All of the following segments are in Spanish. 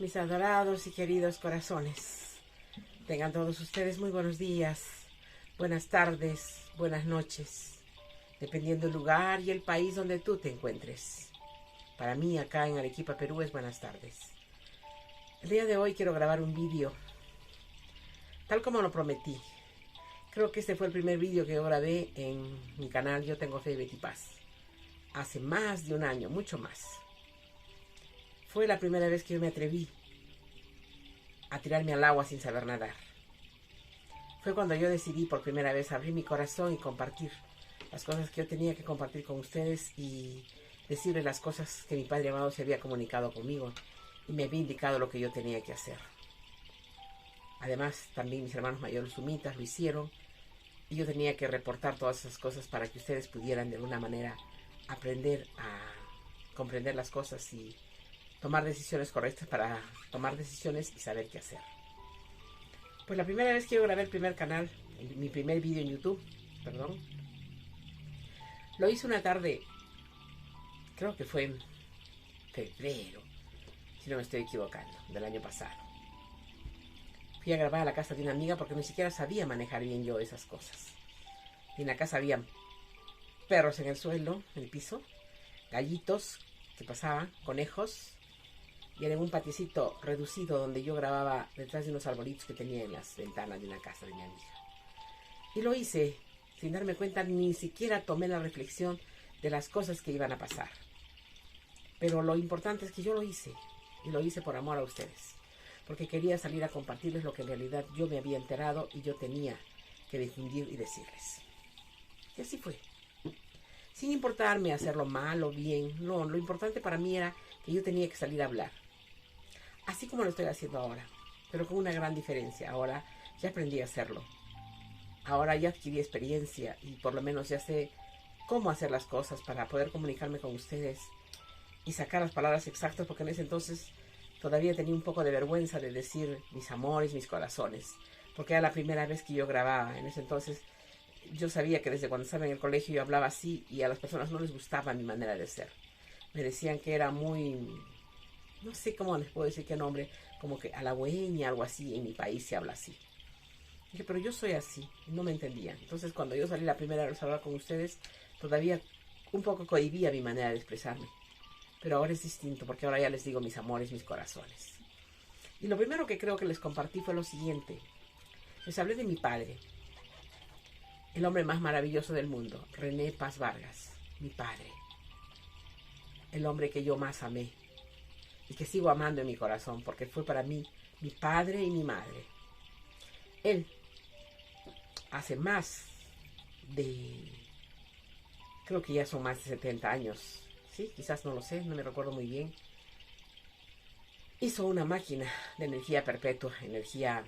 Mis adorados y queridos corazones, tengan todos ustedes muy buenos días, buenas tardes, buenas noches, dependiendo del lugar y el país donde tú te encuentres. Para mí, acá en Arequipa, Perú, es buenas tardes. El día de hoy quiero grabar un vídeo, tal como lo prometí. Creo que este fue el primer vídeo que yo grabé en mi canal Yo Tengo Fe, Betty Paz. Hace más de un año, mucho más. Fue la primera vez que yo me atreví a tirarme al agua sin saber nadar. Fue cuando yo decidí por primera vez abrir mi corazón y compartir las cosas que yo tenía que compartir con ustedes y decirles las cosas que mi Padre amado se había comunicado conmigo y me había indicado lo que yo tenía que hacer. Además, también mis hermanos mayores sumitas lo hicieron y yo tenía que reportar todas esas cosas para que ustedes pudieran de alguna manera aprender a comprender las cosas y tomar decisiones correctas para tomar decisiones y saber qué hacer. Pues la primera vez que yo grabé el primer canal, mi primer vídeo en YouTube, lo hice una tarde, creo que fue en febrero, si no me estoy equivocando, del año pasado. Fui a grabar a la casa de una amiga porque ni siquiera sabía manejar bien yo esas cosas. Y en la casa había perros en el suelo, en el piso, gallitos que pasaban, conejos, y era en un patiecito reducido donde yo grababa detrás de unos arbolitos que tenía en las ventanas de una casa de mi amiga. Y lo hice sin darme cuenta, ni siquiera tomé la reflexión de las cosas que iban a pasar. Pero lo importante es que yo lo hice, y lo hice por amor a ustedes, porque quería salir a compartirles lo que en realidad yo me había enterado y yo tenía que difundir y decirles. Y así fue. Sin importarme hacerlo mal o bien, no, lo importante para mí era que yo tenía que salir a hablar. Así como lo estoy haciendo ahora, pero con una gran diferencia. Ahora ya aprendí a hacerlo. Ahora ya adquirí experiencia y por lo menos ya sé cómo hacer las cosas para poder comunicarme con ustedes y sacar las palabras exactas, porque en ese entonces todavía tenía un poco de vergüenza de decir mis amores, mis corazones, porque era la primera vez que yo grababa. En ese entonces yo sabía que desde cuando estaba en el colegio yo hablaba así y a las personas no les gustaba mi manera de ser. Me decían que era muy, no sé cómo les puedo decir qué nombre, como que halagüeña, algo así, en mi país se habla así. Dije, pero yo soy así, no me entendían. Entonces cuando yo salí la primera vez a hablar con ustedes, todavía un poco cohibía mi manera de expresarme. Pero ahora es distinto, porque ahora ya les digo mis amores, mis corazones. Y lo primero que creo que les compartí fue lo siguiente. Les hablé de mi padre, el hombre más maravilloso del mundo, René Paz Vargas, mi padre. El hombre que yo más amé y que sigo amando en mi corazón, porque fue para mí mi padre y mi madre. Él, hace más de, creo que ya son más de 70 años, sí, quizás no lo sé, no me recuerdo muy bien, hizo una máquina de energía perpetua, energía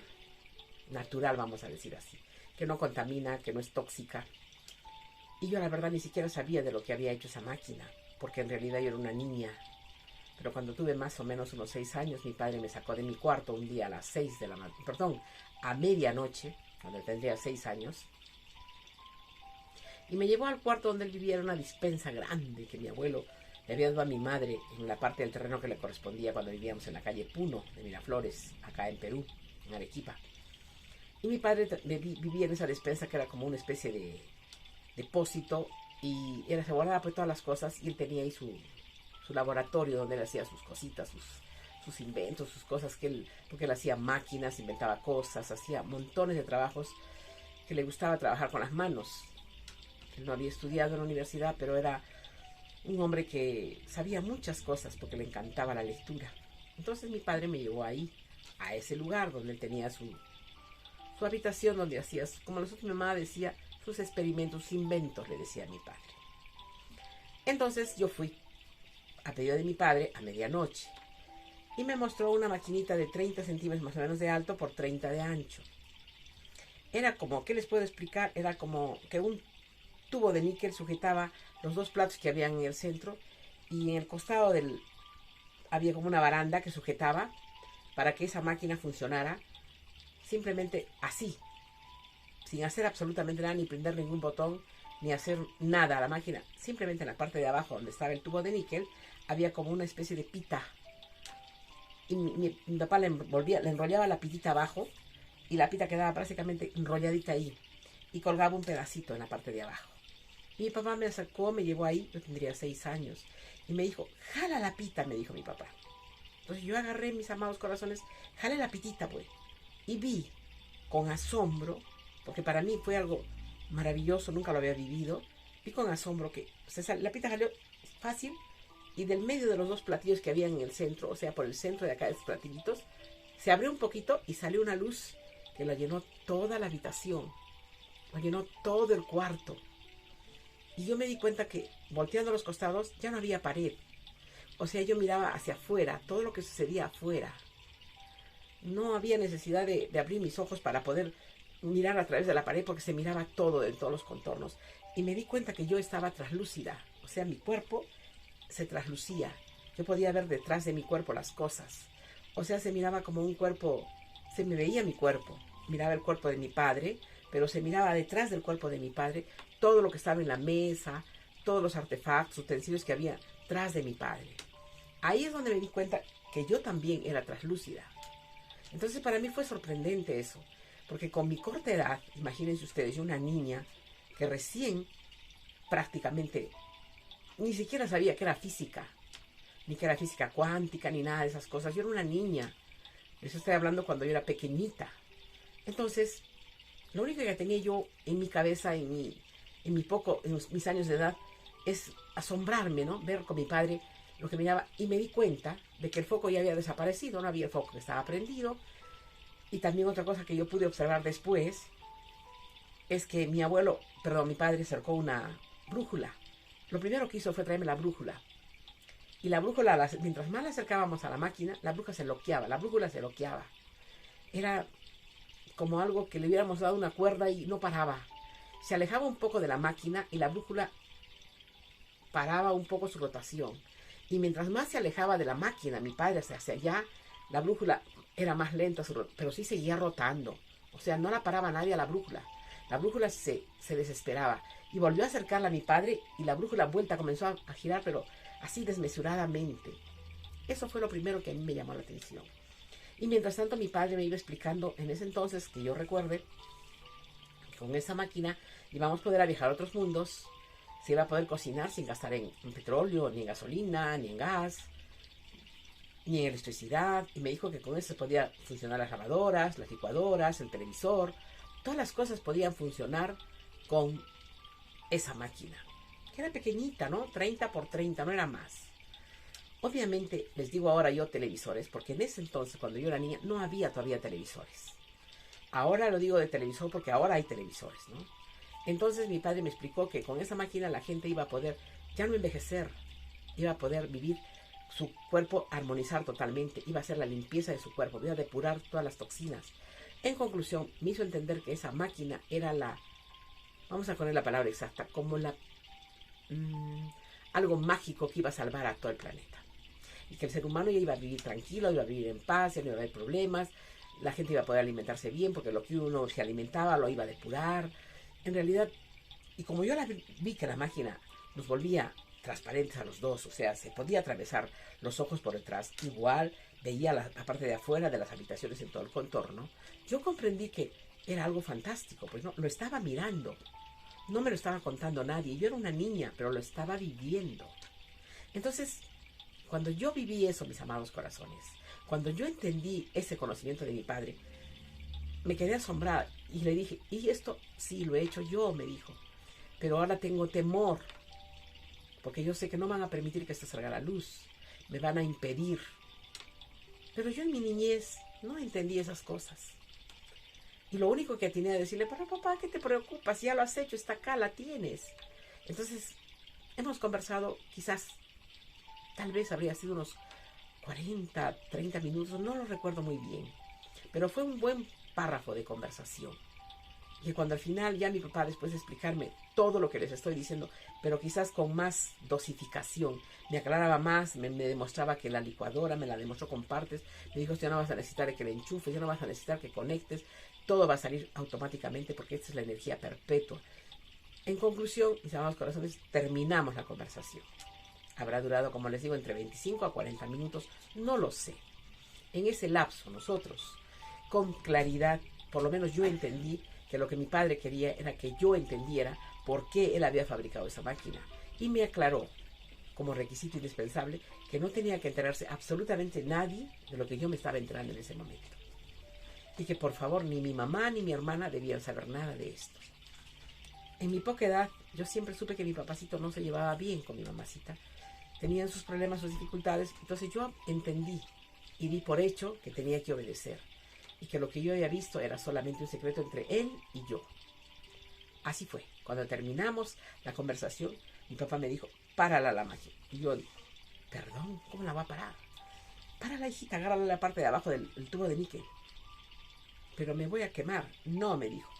natural, vamos a decir así, que no contamina, que no es tóxica. Y yo la verdad ni siquiera sabía de lo que había hecho esa máquina, porque en realidad yo era una niña. Pero cuando tuve más o menos unos 6 años, mi padre me sacó de mi cuarto un día a las 6 de la mañana, a medianoche, cuando tendría 6 años, y me llevó al cuarto donde él vivía. Era una despensa grande que mi abuelo le había dado a mi madre en la parte del terreno que le correspondía cuando vivíamos en la calle Puno de Miraflores, acá en Perú, en Arequipa. Y mi padre vivía en esa despensa que era como una especie de depósito, y se guardaba pues todas las cosas, y él tenía ahí su laboratorio donde él hacía sus cositas, sus inventos, sus cosas porque él hacía máquinas, inventaba cosas, hacía montones de trabajos, que le gustaba trabajar con las manos. Él no había estudiado en la universidad, pero era un hombre que sabía muchas cosas porque le encantaba la lectura. Entonces mi padre me llevó ahí, a ese lugar donde él tenía su habitación, donde hacía, como nosotros, mi mamá decía, sus experimentos, sus inventos, le decía a mi padre. Entonces yo fui a pedido de mi padre a medianoche y me mostró una maquinita de 30 centímetros más o menos de alto por 30 de ancho. Era como, ¿qué les puedo explicar? Era como que un tubo de níquel sujetaba los dos platos que habían en el centro, y en el costado había como una baranda que sujetaba para que esa máquina funcionara simplemente así, sin hacer absolutamente nada, ni prender ningún botón, ni hacer nada a la máquina. Simplemente en la parte de abajo donde estaba el tubo de níquel había como una especie de pita y mi papá le enrollaba la pitita abajo y la pita quedaba prácticamente enrolladita ahí y colgaba un pedacito en la parte de abajo. Y mi papá me acercó, me llevó ahí, yo tendría 6 años, y me dijo, jala la pita, me dijo mi papá. Entonces yo agarré, mis amados corazones, jalé la pitita, pues, y vi con asombro, porque para mí fue algo maravilloso, nunca lo había vivido, vi con asombro que la pita salió fácil, y del medio de los dos platillos que había en el centro, o sea, por el centro de acá de estos platillitos, se abrió un poquito y salió una luz que la llenó toda la habitación, la llenó todo el cuarto. Y yo me di cuenta que, volteando a los costados, ya no había pared. O sea, yo miraba hacia afuera, todo lo que sucedía afuera. No había necesidad de abrir mis ojos para poder mirar a través de la pared, porque se miraba todo en todos los contornos. Y me di cuenta que yo estaba traslúcida, o sea, mi cuerpo se traslucía. Yo podía ver detrás de mi cuerpo las cosas. O sea, se miraba como un cuerpo, se me veía mi cuerpo. Miraba el cuerpo de mi padre, pero se miraba detrás del cuerpo de mi padre todo lo que estaba en la mesa, todos los artefactos, utensilios que había tras de mi padre. Ahí es donde me di cuenta que yo también era traslúcida. Entonces para mí fue sorprendente eso, porque con mi corta edad, imagínense ustedes, yo una niña que recién prácticamente ni siquiera sabía que era física, ni que era física cuántica, ni nada de esas cosas. Yo era una niña, eso estoy hablando cuando yo era pequeñita. Entonces, lo único que tenía yo en mi cabeza, en mis años de edad, es asombrarme, ¿no? Ver con mi padre lo que miraba, y me di cuenta de que el foco ya había desaparecido, no había el foco que estaba prendido. Y también otra cosa que yo pude observar después es que mi padre acercó una brújula. Lo primero que hizo fue traerme la brújula. Y la brújula, mientras más la acercábamos a la máquina, la brújula se loqueaba. Era como algo que le hubiéramos dado una cuerda y no paraba. Se alejaba un poco de la máquina y la brújula paraba un poco su rotación. Y mientras más se alejaba de la máquina, mi padre hacia allá, la brújula era más lenta, pero sí seguía rotando. O sea, no la paraba nadie a la brújula. La brújula se desesperaba. Y volvió a acercarla a mi padre y la brújula vuelta comenzó a girar, pero así desmesuradamente. Eso fue lo primero que a mí me llamó la atención. Y mientras tanto mi padre me iba explicando en ese entonces, que yo recuerde, que con esa máquina íbamos a poder viajar a otros mundos, se iba a poder cocinar sin gastar en petróleo, ni en gasolina, ni en gas, ni en electricidad. Y me dijo que con eso podía funcionar las lavadoras, las licuadoras, el televisor. Todas las cosas podían funcionar con esa máquina, que era pequeñita, ¿no? 30 por 30, no era más. Obviamente, les digo ahora yo televisores, porque en ese entonces, cuando yo era niña, no había todavía televisores. Ahora lo digo de televisor porque ahora hay televisores, ¿no? Entonces mi padre me explicó que con esa máquina la gente iba a poder ya no envejecer, iba a poder vivir su cuerpo, armonizar totalmente, iba a hacer la limpieza de su cuerpo, iba a depurar todas las toxinas. En conclusión, me hizo entender que esa máquina era vamos a poner la palabra exacta, como algo mágico que iba a salvar a todo el planeta. Y que el ser humano ya iba a vivir tranquilo, iba a vivir en paz, ya no iba a haber problemas, la gente iba a poder alimentarse bien, porque lo que uno se alimentaba lo iba a depurar. En realidad, y como yo vi que la máquina nos volvía transparentes a los dos, o sea, se podía atravesar los ojos por detrás, igual veía la parte de afuera de las habitaciones en todo el contorno, yo comprendí que era algo fantástico, pues no, lo estaba mirando, no me lo estaba contando nadie, yo era una niña, pero lo estaba viviendo. Entonces, cuando yo viví eso, mis amados corazones, cuando yo entendí ese conocimiento de mi padre, me quedé asombrada y le dije, y esto sí lo he hecho yo, me dijo, pero ahora tengo temor, porque yo sé que no van a permitir que esto salga a la luz, me van a impedir. Pero yo en mi niñez no entendí esas cosas. Y lo único que tenía que decirle, pero papá, ¿qué te preocupas? Ya lo has hecho, está acá, la tienes. Entonces, hemos conversado, quizás, tal vez habría sido unos 40, 30 minutos, no lo recuerdo muy bien. Pero fue un buen párrafo de conversación. Y cuando al final ya mi papá, después de explicarme todo lo que les estoy diciendo, pero quizás con más dosificación, me aclaraba más, me demostraba que la licuadora, me la demostró con partes, me dijo, ya no vas a necesitar que le enchufes, ya no vas a necesitar que conectes, todo va a salir automáticamente porque esta es la energía perpetua. En conclusión, mis amados corazones, terminamos la conversación. Habrá durado, como les digo, entre 25 a 40 minutos, no lo sé. En ese lapso nosotros, con claridad, por lo menos yo entendí que lo que mi padre quería era que yo entendiera por qué él había fabricado esa máquina. Y me aclaró, como requisito indispensable, que no tenía que enterarse absolutamente nadie de lo que yo me estaba enterando en ese momento. Y que por favor ni mi mamá ni mi hermana debían saber nada de esto. En mi poca edad, yo siempre supe que mi papacito no se llevaba bien con mi mamacita. Tenían sus problemas, sus dificultades. Entonces yo entendí y di por hecho que tenía que obedecer. Y que lo que yo había visto era solamente un secreto entre él y yo. Así fue. Cuando terminamos la conversación, mi papá me dijo, párala la máquina. Y yo dije, perdón, ¿cómo la va a parar? Párala, hijita, agárrala la parte de abajo del tubo de níquel. Pero me voy a quemar. No, me dijo.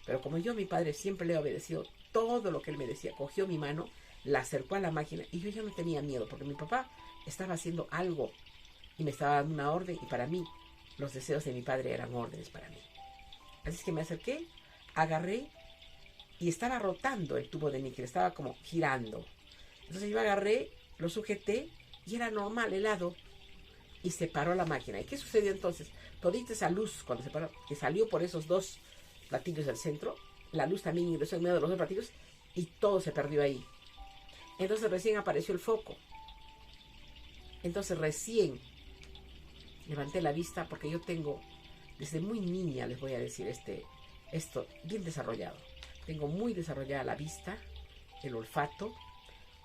Pero como yo a mi padre siempre le he obedecido todo lo que él me decía, cogió mi mano, la acercó a la máquina y yo ya no tenía miedo porque mi papá estaba haciendo algo y me estaba dando una orden y para mí los deseos de mi padre eran órdenes para mí. Así es que me acerqué, agarré y estaba rotando el tubo de níquel, estaba como girando. Entonces yo agarré, lo sujeté y era normal, helado, y se paró la máquina. ¿Y qué sucedió entonces? Todita esa luz, cuando se paró, que salió por esos dos platillos del centro, la luz también ingresó en medio de los dos platillos y todo se perdió ahí. Entonces recién apareció el foco. Entonces recién levanté la vista porque yo tengo, desde muy niña les voy a decir esto bien desarrollado. Tengo muy desarrollada la vista, el olfato,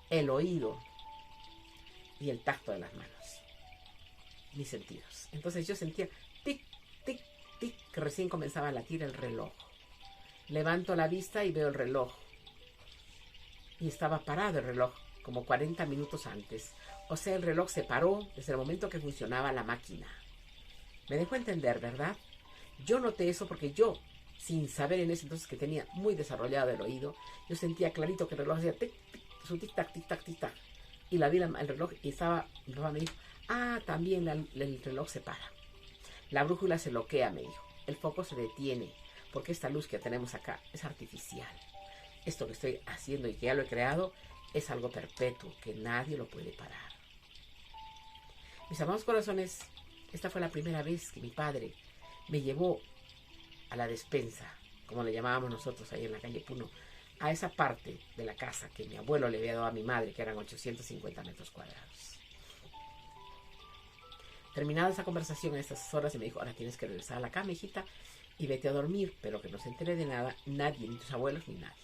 el oído y el tacto de las manos. Mis sentidos. Entonces yo sentía tic, tic, tic, que recién comenzaba a latir el reloj. Levanto la vista y veo el reloj. Y estaba parado el reloj, como 40 minutos antes. O sea, el reloj se paró desde el momento que funcionaba la máquina. Me dejó entender, ¿verdad? Yo noté eso porque yo, sin saber en ese entonces que tenía muy desarrollado el oído, yo sentía clarito que el reloj hacía tic, tic, su tic-tac, tic-tac, tic-tac. Y la vi el reloj y estaba, mi papá me dijo, también el reloj se para. La brújula se bloquea, me dijo. El foco se detiene, porque esta luz que tenemos acá es artificial. Esto que estoy haciendo y que ya lo he creado es algo perpetuo, que nadie lo puede parar. Mis amados corazones, esta fue la primera vez que mi padre me llevó a la despensa, como le llamábamos nosotros ahí en la calle Puno, a esa parte de la casa que mi abuelo le había dado a mi madre, que eran 850 metros cuadrados. Terminada esa conversación a estas horas, y me dijo, ahora tienes que regresar a la cama, hijita, y vete a dormir, pero que no se entere de nada, nadie, ni tus abuelos, ni nadie.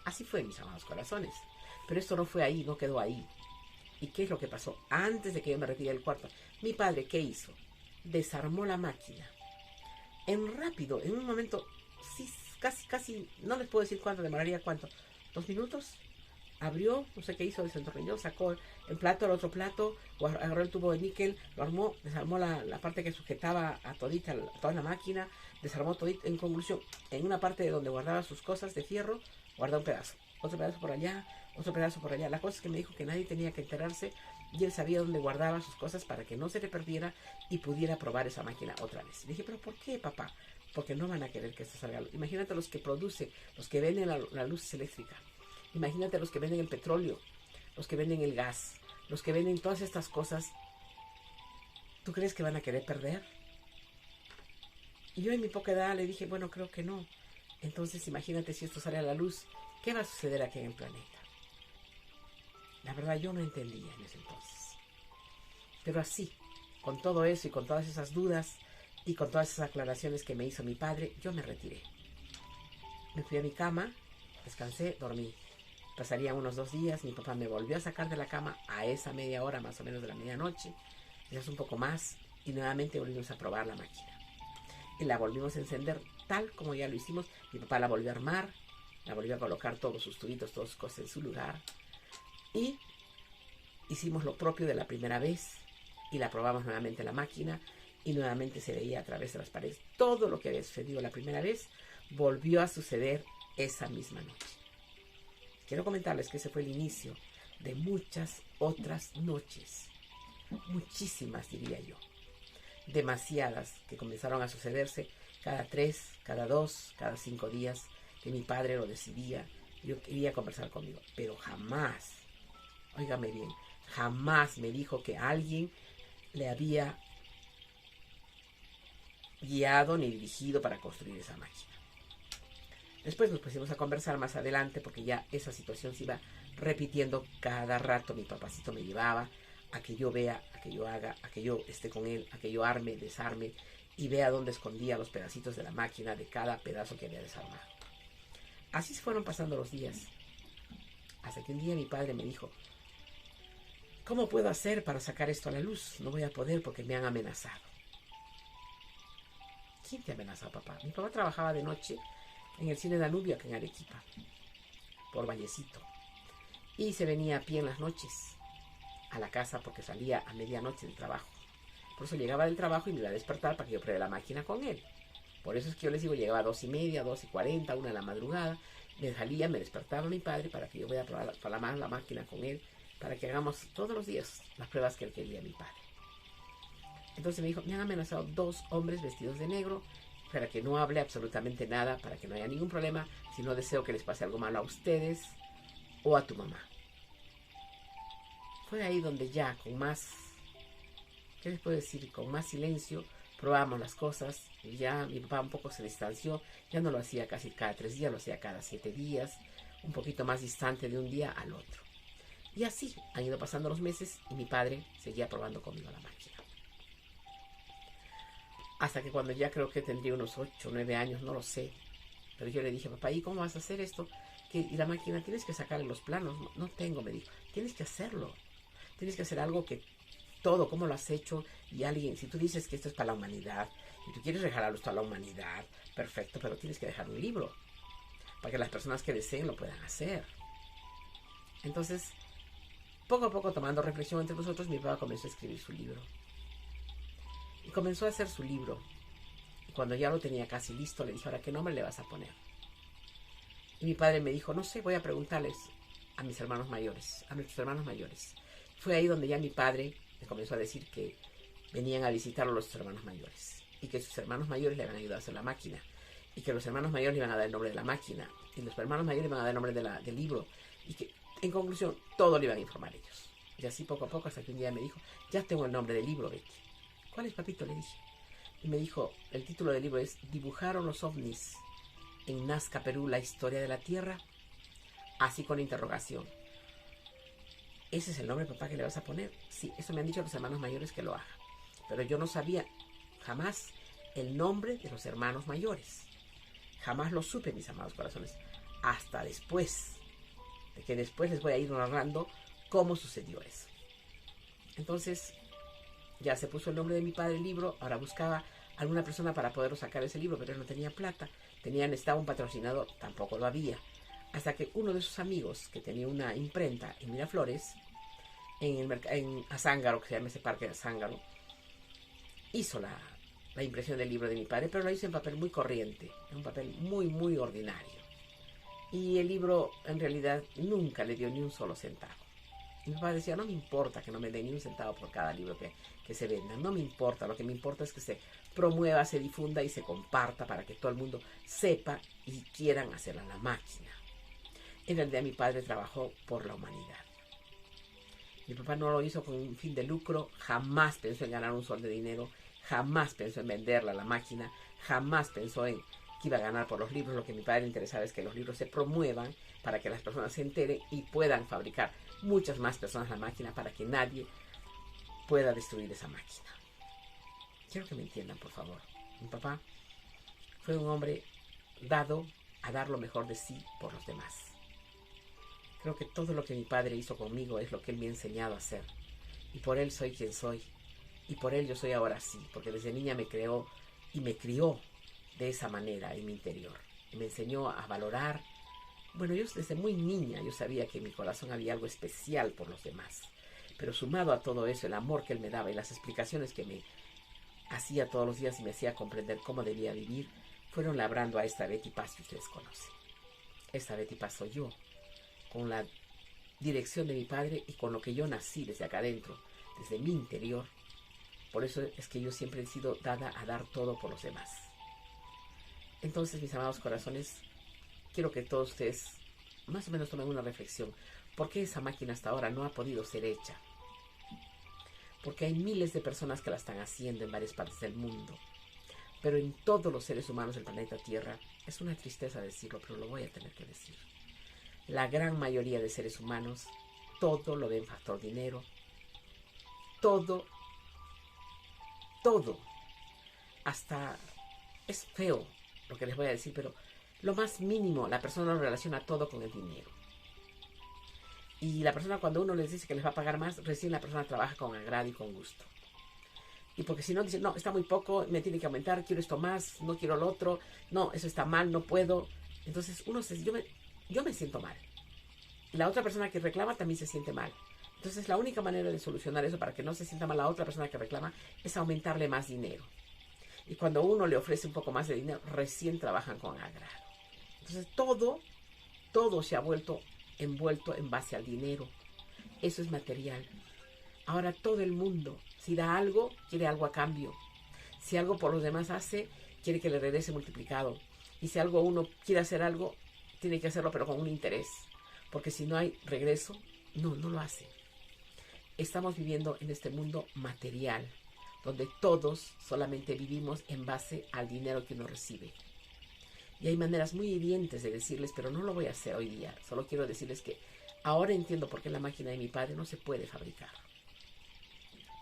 Así fue, mis amados corazones. Pero esto no fue ahí, no quedó ahí. ¿Y qué es lo que pasó? Antes de que yo me retiré del cuarto, mi padre, ¿qué hizo? Desarmó la máquina. En un momento, sí, casi, no les puedo decir cuánto, demoraría cuánto, 2 minutos. Abrió, no sé qué hizo, desentornilló, sacó el plato, el otro plato, agarró el tubo de níquel, lo armó, desarmó la parte que sujetaba a toda la máquina, desarmó todita. En conclusión, en una parte de donde guardaba sus cosas de fierro, guardó un pedazo, otro pedazo por allá, otro pedazo por allá. La cosa es que me dijo que nadie tenía que enterarse y él sabía dónde guardaba sus cosas para que no se le perdiera y pudiera probar esa máquina otra vez. Le dije, ¿pero por qué, papá? Porque no van a querer que esto salga. Imagínate los que producen, los que venden la luz eléctrica. Imagínate los que venden el petróleo, los que venden el gas, los que venden todas estas cosas. ¿Tú crees que van a querer perder? Y yo en mi poca edad le dije, bueno, creo que no. Entonces imagínate si esto sale a la luz, ¿qué va a suceder aquí en el planeta? La verdad yo no entendía en ese entonces. Pero así, con todo eso y con todas esas dudas y con todas esas aclaraciones que me hizo mi padre, yo me retiré. Me fui a mi cama, descansé, dormí. Pasarían unos 2 días, mi papá me volvió a sacar de la cama a esa media hora más o menos de la medianoche, quizás un poco más, y nuevamente volvimos a probar la máquina. Y la volvimos a encender tal como ya lo hicimos. Mi papá la volvió a armar, la volvió a colocar todos sus tubitos, todas sus cosas en su lugar. Y hicimos lo propio de la primera vez y la probamos nuevamente la máquina y nuevamente se veía a través de las paredes. Todo lo que había sucedido la primera vez volvió a suceder esa misma noche. Quiero comentarles que ese fue el inicio de muchas otras noches, muchísimas diría yo, demasiadas que comenzaron a sucederse cada 3, cada 2, cada 5 días que mi padre lo decidía. Yo quería conversar conmigo, pero jamás, óigame bien, jamás me dijo que alguien le había guiado ni dirigido para construir esa máquina. Después nos pusimos a conversar más adelante porque ya esa situación se iba repitiendo cada rato. Mi papacito me llevaba a que yo vea, a que yo haga, a que yo esté con él, a que yo arme, desarme y vea dónde escondía los pedacitos de la máquina de cada pedazo que había desarmado. Así se fueron pasando los días. Hasta que un día mi padre me dijo: ¿cómo puedo hacer para sacar esto a la luz? No voy a poder porque me han amenazado. ¿Quién te amenazó, papá? Mi papá trabajaba de noche en el cine Danubio, acá en Arequipa, por Vallecito. Y se venía a pie en las noches a la casa porque salía a medianoche del trabajo. Por eso llegaba del trabajo y me iba a despertar para que yo pruebe la máquina con él. Por eso es que yo les digo, llegaba a 2:30, 2:40, 1 de la madrugada. Me salía, me despertaba mi padre para que yo vaya a probar la máquina con él, para que hagamos todos los días las pruebas que él quería, mi padre. Entonces me dijo: me han amenazado 2 hombres vestidos de negro para que no hable absolutamente nada, para que no haya ningún problema, si no deseo que les pase algo malo a ustedes o a tu mamá. Fue ahí donde ya con más, ¿qué les puedo decir? Con más silencio probamos las cosas. Y ya mi papá un poco se distanció, ya no lo hacía casi cada 3 días, lo hacía cada 7 días, un poquito más distante de un día al otro. Y así han ido pasando los meses y mi padre seguía probando conmigo la máquina. Hasta que cuando ya creo que tendría unos 8 o 9 años, no lo sé, pero yo le dije: papá, ¿y cómo vas a hacer esto? Y la máquina tienes que sacarle los planos. No tengo, me dijo. Tienes que hacerlo. Tienes que hacer algo que todo, ¿cómo lo has hecho? Y alguien, si tú dices que esto es para la humanidad y tú quieres regalarlo esto a la humanidad, perfecto, pero tienes que dejar un libro para que las personas que deseen lo puedan hacer. Entonces, poco a poco, tomando reflexión entre nosotros, mi papá comenzó a escribir su libro. Y comenzó a hacer su libro. Y cuando ya lo tenía casi listo, le dije: ¿ahora qué nombre le vas a poner? Y mi padre me dijo: no sé, voy a preguntarles a mis hermanos mayores, a nuestros hermanos mayores. Fue ahí donde ya mi padre me comenzó a decir que venían a visitarlo los hermanos mayores y que sus hermanos mayores le habían ayudado a hacer la máquina y que los hermanos mayores le iban a dar el nombre de la máquina y los hermanos mayores le iban a dar el nombre del libro y que, en conclusión, todo le iban a informar ellos. Y así poco a poco, hasta que un día me dijo: ya tengo el nombre del libro, Betty. ¿Cuál es, papito?, le dije. Y me dijo: el título del libro es ¿Dibujaron los ovnis en Nazca, Perú, la historia de la Tierra? Así, con interrogación. ¿Ese es el nombre, papá, que le vas a poner? Sí, eso me han dicho los hermanos mayores que lo haga. Pero yo no sabía jamás el nombre de los hermanos mayores. Jamás lo supe, mis amados corazones. Hasta después. De que después les voy a ir narrando cómo sucedió eso. Entonces, ya se puso el nombre de mi padre en el libro. Ahora buscaba alguna persona para poder sacar ese libro, pero él no tenía plata. Necesitaba un patrocinador, tampoco lo había. Hasta que uno de sus amigos, que tenía una imprenta en Miraflores, en Azángaro, que se llama ese parque de Azángaro, hizo la impresión del libro de mi padre, pero lo hizo en papel muy corriente, en un papel muy, muy ordinario. Y el libro, en realidad, nunca le dio ni un solo centavo. Y mi papá decía: no me importa que no me den ni un centavo por cada libro que se venda, no me importa, lo que me importa es que se promueva, se difunda y se comparta para que todo el mundo sepa y quieran hacerla la máquina. En realidad mi padre trabajó por la humanidad. Mi papá no lo hizo con un fin de lucro, jamás pensó en ganar un sol de dinero, jamás pensó en venderla la máquina, jamás pensó en que iba a ganar por los libros. Lo que a mi padre le interesaba es que los libros se promuevan para que las personas se enteren y puedan fabricar muchas más personas la máquina para que nadie pueda destruir esa máquina. Quiero que me entiendan, por favor. Mi papá fue un hombre dado a dar lo mejor de sí por los demás. Creo que todo lo que mi padre hizo conmigo es lo que él me ha enseñado a hacer. Y por él soy quien soy. Y por él yo soy ahora así. Porque desde niña me creó y me crió de esa manera en mi interior. Y me enseñó a valorar. Bueno, yo desde muy niña yo sabía que en mi corazón había algo especial por los demás. Pero sumado a todo eso, el amor que él me daba y las explicaciones que me hacía todos los días y me hacía comprender cómo debía vivir, fueron labrando a esta Betty Paz que ustedes conocen. Esta Betty Paz soy yo, con la dirección de mi padre y con lo que yo nací desde acá adentro, desde mi interior. Por eso es que yo siempre he sido dada a dar todo por los demás. Entonces, mis amados corazones, quiero que todos ustedes más o menos tomen una reflexión. ¿Por qué esa máquina hasta ahora no ha podido ser hecha? Porque hay miles de personas que la están haciendo en varias partes del mundo. pero en todos los seres humanos del planeta Tierra, es una tristeza decirlo, pero lo voy a tener que decir. La gran mayoría de seres humanos, todo lo ven factor dinero, todo, hasta es feo lo que les voy a decir, pero lo más mínimo, la persona lo relaciona todo con el dinero. Y la persona, cuando uno les dice que les va a pagar más, recién la persona trabaja con agrado y con gusto. Y porque si no, dice, no, está muy poco, me tiene que aumentar, quiero esto más, no quiero lo otro, no, eso está mal, no puedo. Entonces yo me siento mal. Y la otra persona que reclama también se siente mal. Entonces la única manera de solucionar eso para que no se sienta mal la otra persona que reclama es aumentarle más dinero. Y cuando uno le ofrece un poco más de dinero, recién trabajan con agrado. Entonces todo se ha envuelto en base al dinero. Eso es material. Ahora todo el mundo, si da algo, quiere algo a cambio. Si algo por los demás hace, quiere que le regrese multiplicado. Y si algo uno quiere hacer algo, tiene que hacerlo pero con un interés. Porque si no hay regreso, no lo hace. Estamos viviendo en este mundo material, donde todos solamente vivimos en base al dinero que uno recibe. Y hay maneras muy evidentes de decirles, pero no lo voy a hacer hoy día. Solo quiero decirles que ahora entiendo por qué la máquina de mi padre no se puede fabricar.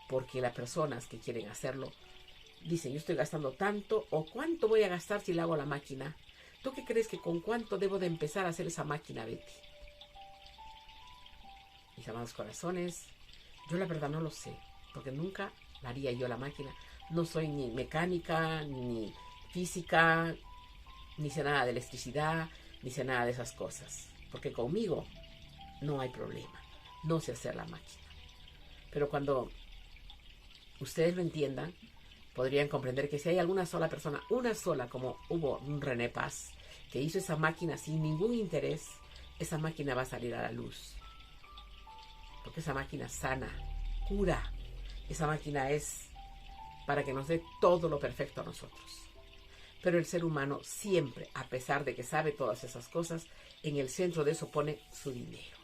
Porque las personas que quieren hacerlo dicen, yo estoy gastando tanto, o cuánto voy a gastar si le hago la máquina. ¿Tú qué crees que con cuánto debo de empezar a hacer esa máquina, Betty? Mis amados corazones, yo la verdad no lo sé, porque nunca la haría yo la máquina. No soy ni mecánica, ni física, ni sé nada de electricidad, ni sé nada de esas cosas. Porque conmigo no hay problema, no sé hacer la máquina. Pero cuando ustedes lo entiendan, podrían comprender que si hay alguna sola persona, una sola, como hubo un René Paz, que hizo esa máquina sin ningún interés, esa máquina va a salir a la luz. Porque esa máquina sana, cura. Esa máquina es para que nos dé todo lo perfecto a nosotros. Pero el ser humano siempre, a pesar de que sabe todas esas cosas, en el centro de eso pone su dinero.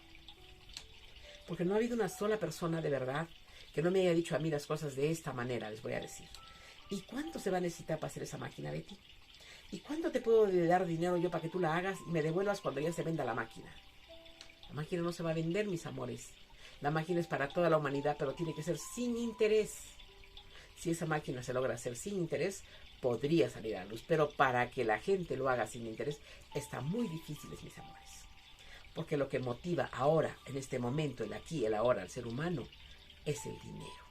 Porque no ha habido una sola persona de verdad que no me haya dicho a mí las cosas de esta manera, les voy a decir. ¿Y cuánto se va a necesitar para hacer esa máquina, Betty? ¿Y cuánto te puedo dar dinero yo para que tú la hagas y me devuelvas cuando ya se venda la máquina? La máquina no se va a vender, mis amores. La máquina es para toda la humanidad, pero tiene que ser sin interés. Si esa máquina se logra hacer sin interés, podría salir a la luz. Pero para que la gente lo haga sin interés, está muy difícil, mis amores. Porque lo que motiva ahora, en este momento, el aquí, el ahora, al ser humano, es el dinero.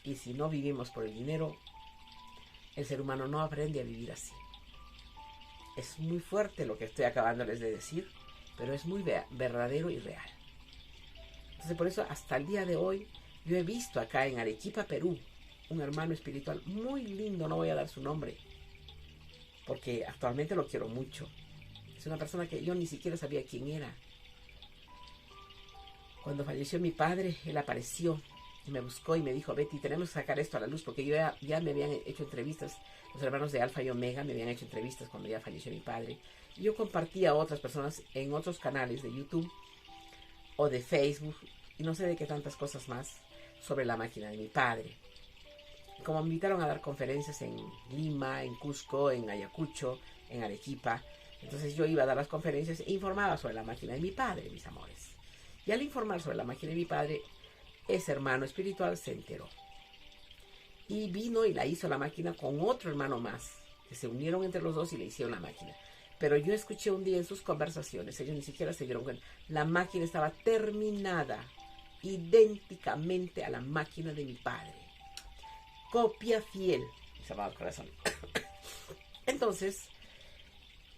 Y si no vivimos por el dinero, el ser humano no aprende a vivir así. Es muy fuerte lo que estoy acabándoles de decir, pero es muy verdadero y real. Entonces por eso hasta el día de hoy yo he visto acá en Arequipa, Perú, un hermano espiritual muy lindo, no voy a dar su nombre, porque actualmente lo quiero mucho. Es una persona que yo ni siquiera sabía quién era. Cuando falleció mi padre, él apareció y me buscó y me dijo, Betty, tenemos que sacar esto a la luz, porque yo ya me habían hecho entrevistas, los hermanos de Alfa y Omega me habían hecho entrevistas cuando ya falleció mi padre. Y yo compartía a otras personas en otros canales de YouTube o de Facebook, y no sé de qué tantas cosas más, sobre la máquina de mi padre. Como me invitaron a dar conferencias en Lima, en Cusco, en Ayacucho, en Arequipa, entonces yo iba a dar las conferencias e informaba sobre la máquina de mi padre, mis amores. Y al informar sobre la máquina de mi padre, ese hermano espiritual se enteró. Y vino y la hizo la máquina con otro hermano más, que se unieron entre los dos y le hicieron la máquina. Pero yo escuché un día en sus conversaciones, ellos ni siquiera se dieron cuenta, la máquina estaba terminada, idénticamente a la máquina de mi padre. Copia fiel, mis amados corazones. Entonces,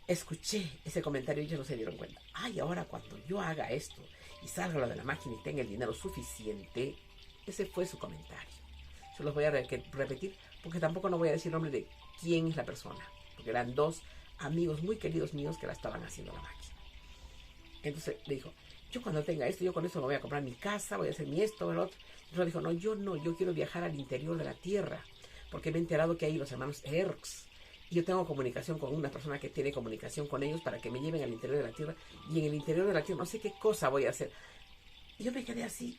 escuché ese comentario y ellos no se dieron cuenta. Ay, ahora cuando yo haga esto y salga lo de la máquina y tenga el dinero suficiente, ese fue su comentario. Yo los voy a repetir porque tampoco no voy a decir el nombre de quién es la persona, porque eran dos amigos muy queridos míos que la estaban haciendo la máquina. Entonces le dijo, yo cuando tenga esto, yo con esto me voy a comprar mi casa, voy a hacer mi esto, el otro. Entonces dijo, yo quiero viajar al interior de la tierra, porque me he enterado que hay los hermanos Erx, y yo tengo comunicación con una persona que tiene comunicación con ellos para que me lleven al interior de la tierra, y en el interior de la tierra no sé qué cosa voy a hacer. Y yo me quedé así,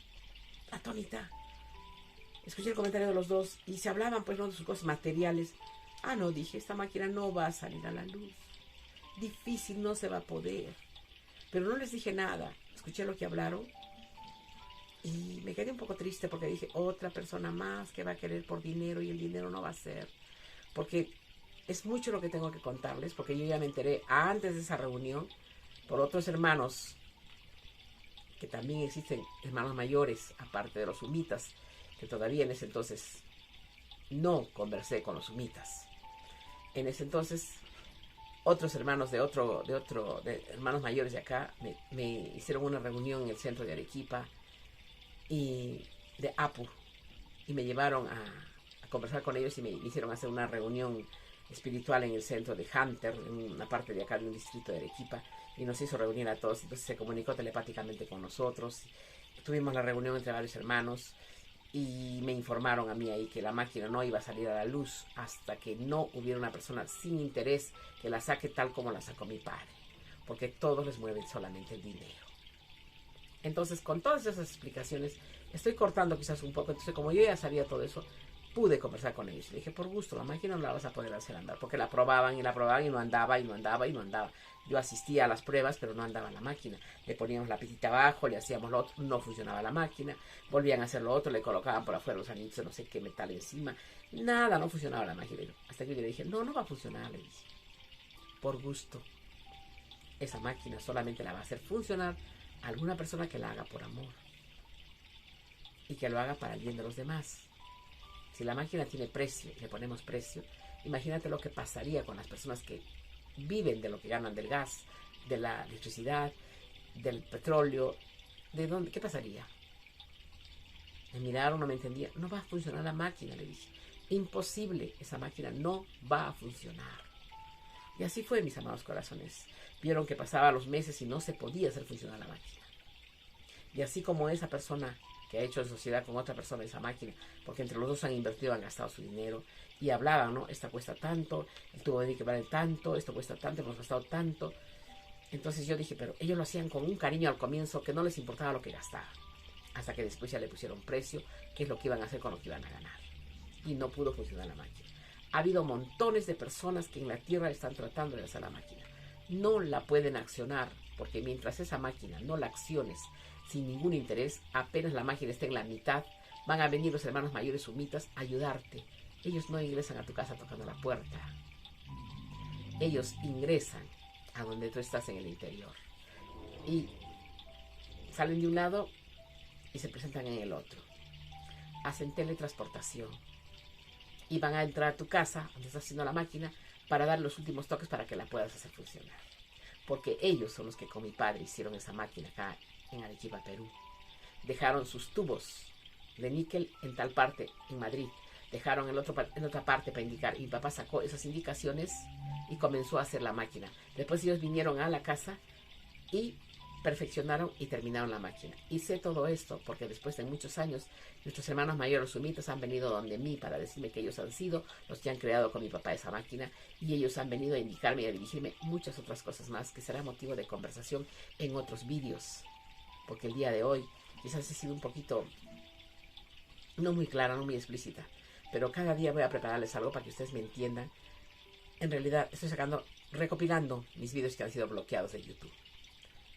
atónita. escuché el comentario de los dos y se hablaban pues no de sus cosas materiales. Ah, no, dije, esta máquina no va a salir a la luz. Difícil, no se va a poder. Pero no les dije nada. Escuché lo que hablaron y me quedé un poco triste porque dije, otra persona más que va a querer por dinero y el dinero no va a ser. Porque es mucho lo que tengo que contarles, porque yo ya me enteré antes de esa reunión por otros hermanos, que también existen hermanos mayores, aparte de los sumitas, que todavía en ese entonces no conversé con los sumitas. En ese entonces, otros hermanos de hermanos mayores de acá, me hicieron una reunión en el centro de Arequipa y de Apu, y me llevaron a conversar con ellos y me hicieron hacer una reunión espiritual en el centro de Hunter, en una parte de acá de un distrito de Arequipa, y nos hizo reunir a todos. Entonces se comunicó telepáticamente con nosotros. Tuvimos la reunión entre varios hermanos y me informaron a mí ahí que la máquina no iba a salir a la luz hasta que no hubiera una persona sin interés que la saque tal como la sacó mi padre, porque todos les mueven solamente el dinero. Entonces, con todas esas explicaciones, estoy cortando quizás un poco. Entonces, como yo ya sabía todo eso, pude conversar con ellos. Le dije, por gusto, la máquina no la vas a poder hacer andar, porque la probaban y no andaba, y no andaba, y no andaba. Yo asistía a las pruebas, pero no andaba la máquina. Le poníamos la pitita abajo, le hacíamos lo otro, no funcionaba la máquina. Volvían a hacer lo otro, le colocaban por afuera los anillos de no sé qué metal encima. Nada, no funcionaba la máquina. Hasta que yo le dije, no va a funcionar, le dije. Por gusto. Esa máquina solamente la va a hacer funcionar a alguna persona que la haga por amor. Y que lo haga para el bien de los demás. Si la máquina tiene precio y le ponemos precio, imagínate lo que pasaría con las personas que viven de lo que ganan del gas, de la electricidad, del petróleo. ¿De dónde? ¿Qué pasaría? Me miraron, no me entendía. No va a funcionar la máquina, le dije. Imposible, esa máquina no va a funcionar. Y así fue, mis amados corazones. Vieron que pasaban los meses y no se podía hacer funcionar la máquina. Y así como esa persona que ha hecho en sociedad con otra persona esa máquina, porque entre los dos han invertido, han gastado su dinero, y hablaban, ¿no? Esta cuesta tanto, el tubo de que vale tanto, esto cuesta tanto, hemos gastado tanto. Entonces yo dije, pero ellos lo hacían con un cariño al comienzo que no les importaba lo que gastaban, hasta que después ya le pusieron precio, qué es lo que iban a hacer con lo que iban a ganar. Y no pudo funcionar la máquina. Ha habido montones de personas que en la tierra están tratando de hacer la máquina. No la pueden accionar, porque mientras esa máquina no la acciones sin ningún interés, apenas la máquina esté en la mitad, van a venir los hermanos mayores sumitas a ayudarte. Ellos no ingresan a tu casa tocando la puerta. Ellos ingresan a donde tú estás en el interior. Y salen de un lado y se presentan en el otro. Hacen teletransportación. Y van a entrar a tu casa, donde estás haciendo la máquina, para dar los últimos toques para que la puedas hacer funcionar. Porque ellos son los que con mi padre hicieron esa máquina acá en Arequipa, Perú. Dejaron sus tubos de níquel en tal parte, en Madrid. Dejaron en otra parte para indicar. Y mi papá sacó esas indicaciones y comenzó a hacer la máquina. Después ellos vinieron a la casa y perfeccionaron y terminaron la máquina. Hice todo esto porque después de muchos años, nuestros hermanos mayores, los sumitas, han venido donde mí para decirme que ellos han sido los que han creado con mi papá esa máquina, y ellos han venido a indicarme y a dirigirme muchas otras cosas más que será motivo de conversación en otros vídeos. Porque el día de hoy quizás he sido un poquito no muy clara, no muy explícita, pero cada día voy a prepararles algo para que ustedes me entiendan. En realidad estoy recopilando mis vídeos que han sido bloqueados de YouTube.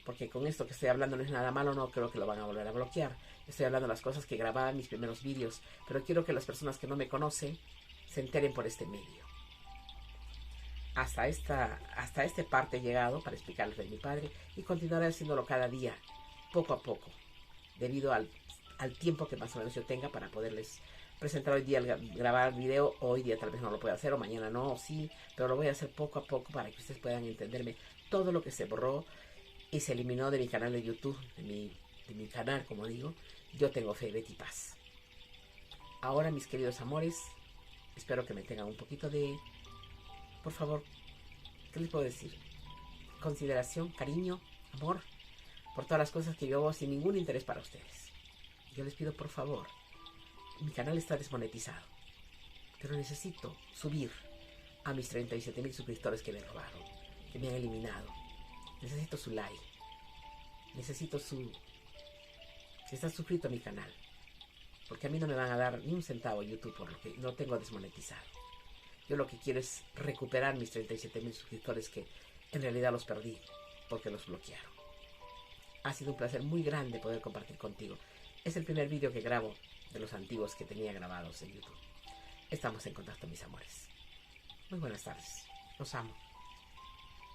Porque con esto que estoy hablando no es nada malo, no creo que lo van a volver a bloquear. Estoy hablando de las cosas que grababa en mis primeros vídeos, pero quiero que las personas que no me conocen se enteren por este medio. Hasta esta parte he llegado para explicarles de mi padre, y continuaré haciéndolo cada día, poco a poco, debido al tiempo que más o menos yo tenga para poderles presentar hoy día, grabar el video. Hoy día tal vez no lo pueda hacer, o mañana no, o sí, pero lo voy a hacer poco a poco para que ustedes puedan entenderme todo lo que se borró y se eliminó de mi canal de YouTube, de mi canal, como digo. Yo tengo fe, Betty Paz. Ahora, mis queridos amores, espero que me tengan un poquito de, por favor, ¿qué les puedo decir? Consideración, cariño, amor, por todas las cosas que yo hago sin ningún interés para ustedes. Yo les pido, por favor, mi canal está desmonetizado, pero necesito subir a mis 37,000 suscriptores que me robaron, que me han eliminado. Necesito su like. Necesito si estás suscrito a mi canal, porque a mí no me van a dar ni un centavo YouTube por lo que no tengo desmonetizado. Yo lo que quiero es recuperar mis 37.000 suscriptores que en realidad los perdí porque los bloquearon. Ha sido un placer muy grande poder compartir contigo. Es el primer vídeo que grabo de los antiguos que tenía grabados en YouTube. Estamos en contacto, mis amores. Muy buenas tardes. Los amo.